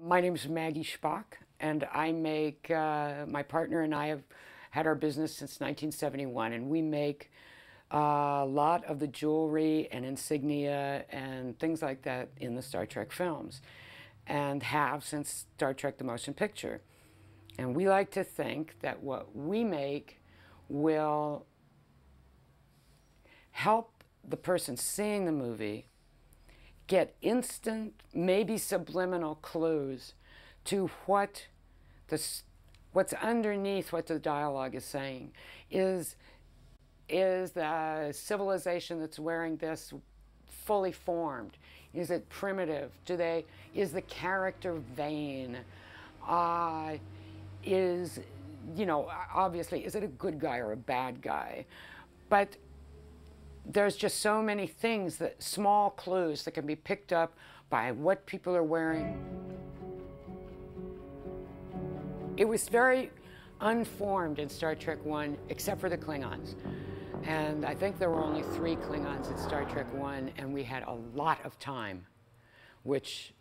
My name is Maggie Spock, and I make, my partner and I have had our business since 1971, and we make a lot of the jewelry and insignia and things like that in the Star Trek films, and have since Star Trek the Motion Picture. And we like to think that what we make will help the person seeing the movie get instant, maybe subliminal clues to what's underneath what the dialogue is saying. Is the civilization that's wearing this fully formed? Is it primitive? Is the character vain? Obviously, is it a good guy or a bad guy? But there's just so many things, small clues that can be picked up by what people are wearing. It was very unformed in Star Trek I, except for the Klingons. And I think there were only 3 Klingons in Star Trek I, and we had a lot of time, which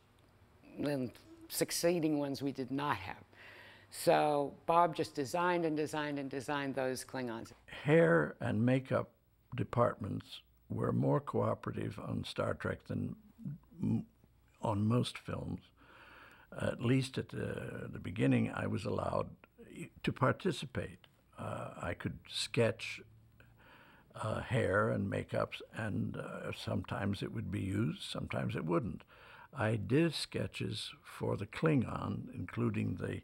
in succeeding ones we did not have. So Bob just designed and designed and designed those Klingons. Hair and makeup departments were more cooperative on Star Trek than on most films. At least at the beginning, I was allowed to participate. I could sketch hair and makeups, and sometimes it would be used, sometimes it wouldn't. I did sketches for the Klingon, including the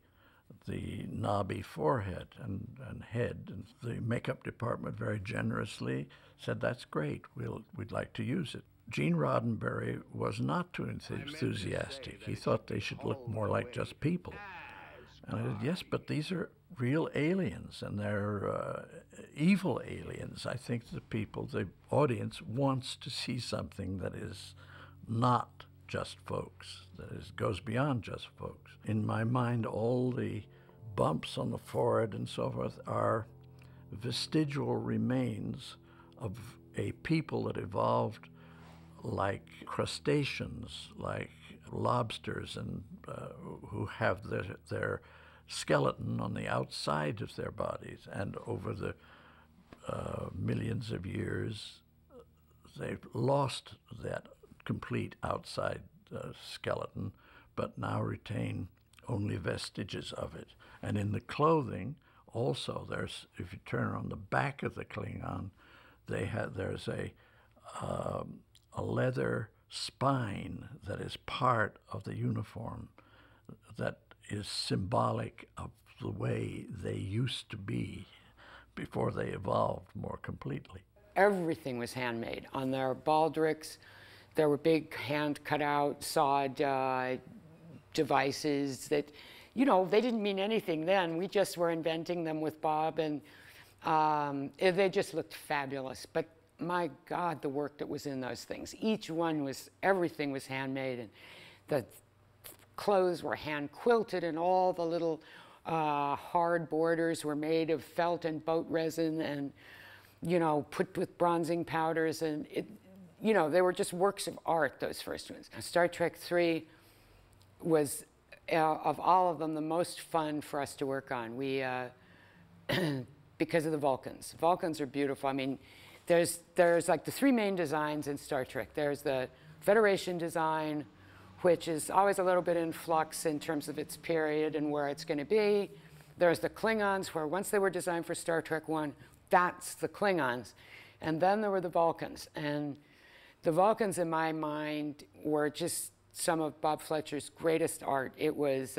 knobby forehead and head. And the makeup department very generously said, "That's great, we'd like to use it." Gene Roddenberry was not too enthusiastic. He thought they should look more like just people. And I said, yes, but these are real aliens, and they're evil aliens. I think the audience wants to see something that is not just folks, that goes beyond just folks. In my mind, all the bumps on the forehead and so forth are vestigial remains of a people that evolved like crustaceans, like lobsters, and who have their skeleton on the outside of their bodies. And over the millions of years, they've lost that complete outside skeleton, but now retain only vestiges of it. And in the clothing, also, if you turn on the back of the Klingon, there's a leather spine that is part of the uniform that is symbolic of the way they used to be before they evolved more completely. Everything was handmade. On their baldricks, there were big hand-cut-out, sawed devices that, they didn't mean anything then. We just were inventing them with Bob, and they just looked fabulous. But my God, the work that was in those things. Everything was handmade, and the clothes were hand-quilted, and all the little hard borders were made of felt and boat resin and, put with bronzing powders, and they were just works of art, those first ones. Star Trek III was, of all of them, the most fun for us to work on. We, because of the Vulcans. Vulcans are beautiful. I mean, there's like the 3 main designs in Star Trek. There's the Federation design, which is always a little bit in flux in terms of its period and where it's going to be. There's the Klingons, where once they were designed for Star Trek I, that's the Klingons. And then there were the Vulcans. And the Vulcans, in my mind, were just some of Bob Fletcher's greatest art. It was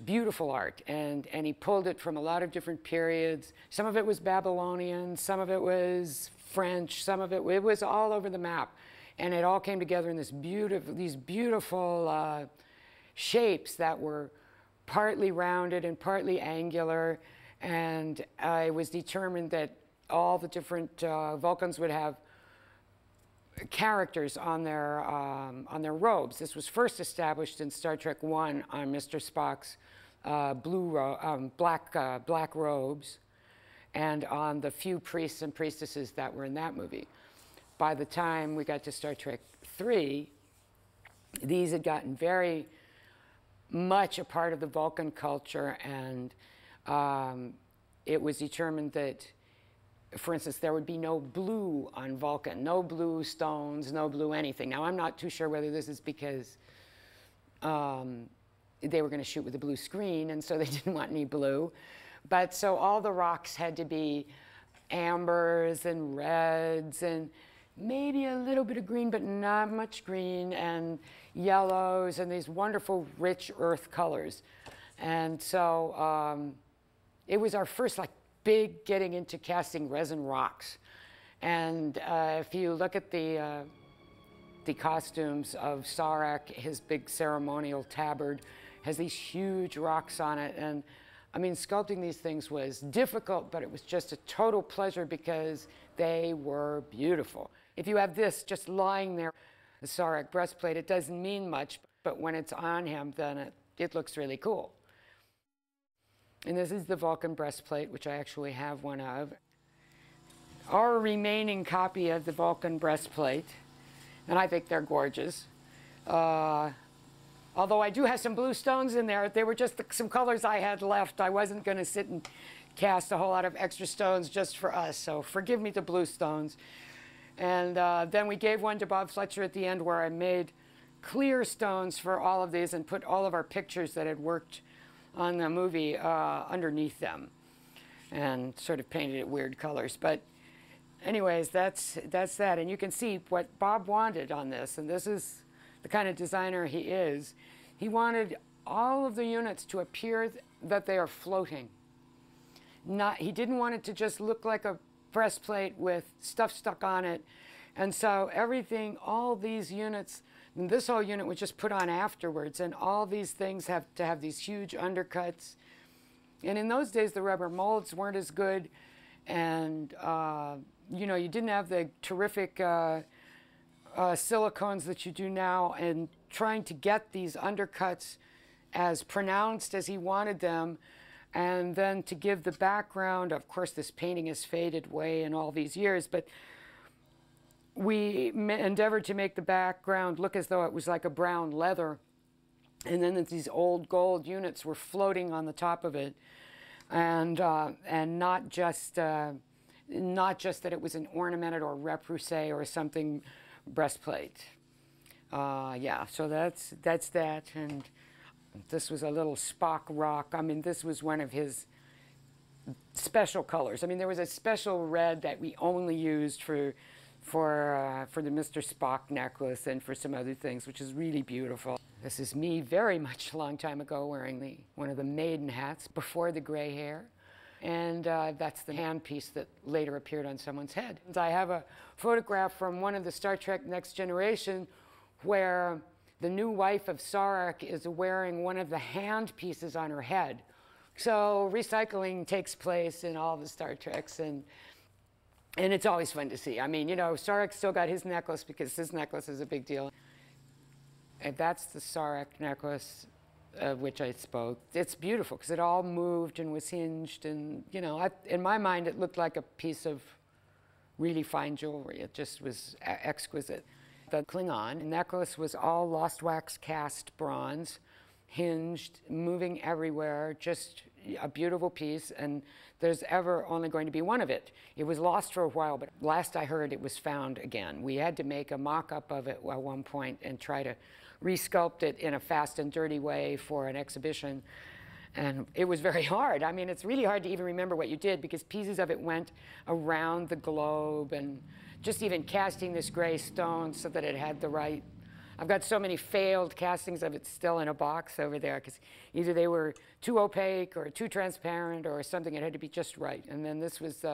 beautiful art, and he pulled it from a lot of different periods. Some of it was Babylonian, some of it was French, some of it was all over the map. And it all came together in these beautiful shapes that were partly rounded and partly angular. And it was determined that all the different Vulcans would have characters on their robes. This was first established in Star Trek I on Mr. Spock's black robes, and on the few priests and priestesses that were in that movie. By the time we got to Star Trek III, these had gotten very much a part of the Vulcan culture, and it was determined that, for instance, there would be no blue on Vulcan, no blue stones, no blue anything. Now, I'm not too sure whether this is because they were going to shoot with a blue screen, and so they didn't want any blue. But so all the rocks had to be ambers and reds and maybe a little bit of green, but not much green, and yellows, and these wonderful, rich earth colors. And so it was our first, like, big getting into casting resin rocks. And if you look at the costumes of Sarek, his big ceremonial tabard has these huge rocks on it. And I mean, sculpting these things was difficult, but it was just a total pleasure because they were beautiful. If you have this just lying there, the Sarek breastplate, it doesn't mean much, but when it's on him, then it looks really cool. And this is the Vulcan breastplate, which I actually have one of. Our remaining copy of the Vulcan breastplate, and I think they're gorgeous. Although I do have some blue stones in there. They were just some colors I had left. I wasn't going to sit and cast a whole lot of extra stones just for us, so forgive me the blue stones. And then we gave one to Bob Fletcher at the end where I made clear stones for all of these and put all of our pictures that had worked on the movie underneath them and sort of painted it weird colors. But anyways, that's that. And you can see what Bob wanted on this, and this is the kind of designer he is. He wanted all of the units to appear that they are floating. He didn't want it to just look like a breastplate with stuff stuck on it. And so everything, all these units, and this whole unit was just put on afterwards, and all these things have to have these huge undercuts. And in those days, the rubber molds weren't as good, and you know, you didn't have the terrific silicones that you do now, and trying to get these undercuts as pronounced as he wanted them, and then to give the background. Of course, this painting has faded away in all these years, but we endeavored to make the background look as though it was like a brown leather, and then these old gold units were floating on the top of it, and not just that it was an ornamented or repoussé or something breastplate. Yeah, so that's that. And this was a little Spock rock. I mean, this was one of his special colors. I mean, there was a special red that we only used for the Mr. Spock necklace and for some other things, which is really beautiful. This is me very much a long time ago wearing one of the maiden hats before the gray hair. And that's the handpiece that later appeared on someone's head. I have a photograph from one of the Star Trek Next Generation where the new wife of Sarek is wearing one of the hand pieces on her head. So recycling takes place in all the Star Treks, and it's always fun to see. I mean, you know, Sarek still got his necklace because his necklace is a big deal. And that's the Sarek necklace of which I spoke. It's beautiful because it all moved and was hinged, and you know, in my mind it looked like a piece of really fine jewelry. It just was exquisite. The Klingon necklace was all lost wax cast bronze, hinged, moving everywhere, just a beautiful piece, and there's ever only going to be one of it. It was lost for a while, but last I heard it was found again. We had to make a mock-up of it at one point and try to resculpt it in a fast and dirty way for an exhibition. And it was very hard. I mean, it's really hard to even remember what you did because pieces of it went around the globe, and just even casting this gray stone so that it had the right. I've got so many failed castings of it still in a box over there because either they were too opaque or too transparent or something. It had to be just right. And then this was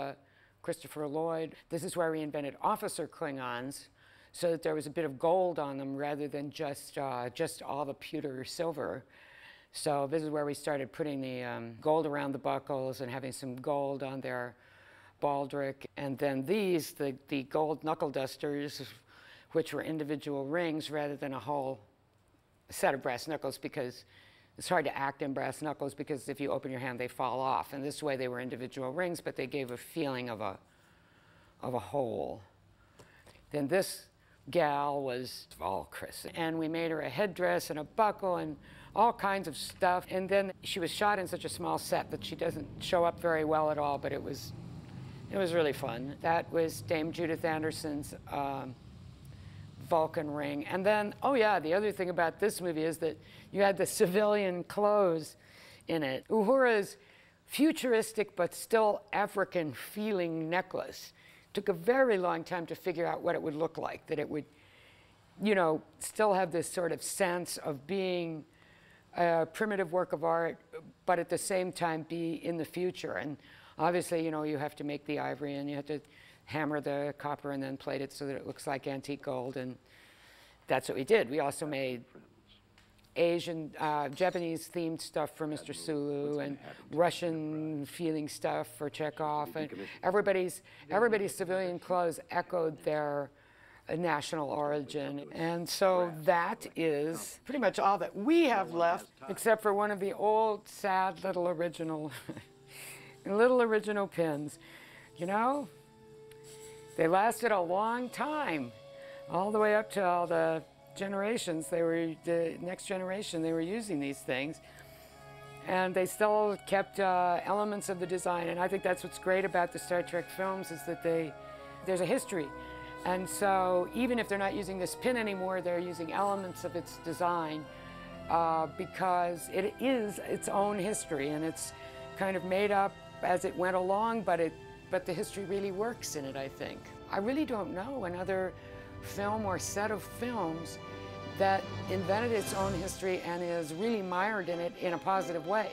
Christopher Lloyd. This is where we invented officer Klingons, so that there was a bit of gold on them rather than just all the pewter silver. So this is where we started putting the gold around the buckles and having some gold on their baldric. And then these, the gold knuckle dusters, which were individual rings rather than a whole set of brass knuckles, because it's hard to act in brass knuckles because if you open your hand, they fall off. And this way they were individual rings, but they gave a feeling of a whole. Then this gal was Valkyrie. And we made her a headdress and a buckle and all kinds of stuff. And then she was shot in such a small set that she doesn't show up very well at all, but it was really fun. That was Dame Judith Anderson's Vulcan ring. And then, oh yeah, the other thing about this movie is that you had the civilian clothes in it. Uhura's futuristic but still African feeling necklace took a very long time to figure out what it would look like, that it would, you know, still have this sort of sense of being a primitive work of art, but at the same time be in the future. And obviously, you know, you have to make the ivory and you have to hammer the copper and then plate it so that it looks like antique gold, and that's what we did. We also made Asian, Japanese themed stuff for Mr. Sulu and Russian feeling stuff for Chekhov, and everybody's civilian clothes echoed their national origin. And so that is pretty much all that we have left, except for one of the old, sad little original pins. You know, they lasted a long time, all the way up to all the generations. The next generation, they were using these things. And they still kept elements of the design. And I think that's what's great about the Star Trek films, is that there's a history. And so even if they're not using this pin anymore, they're using elements of its design because it is its own history, and it's kind of made up as it went along, but the history really works in it, I think. I really don't know another film or set of films that invented its own history and is really mired in it in a positive way.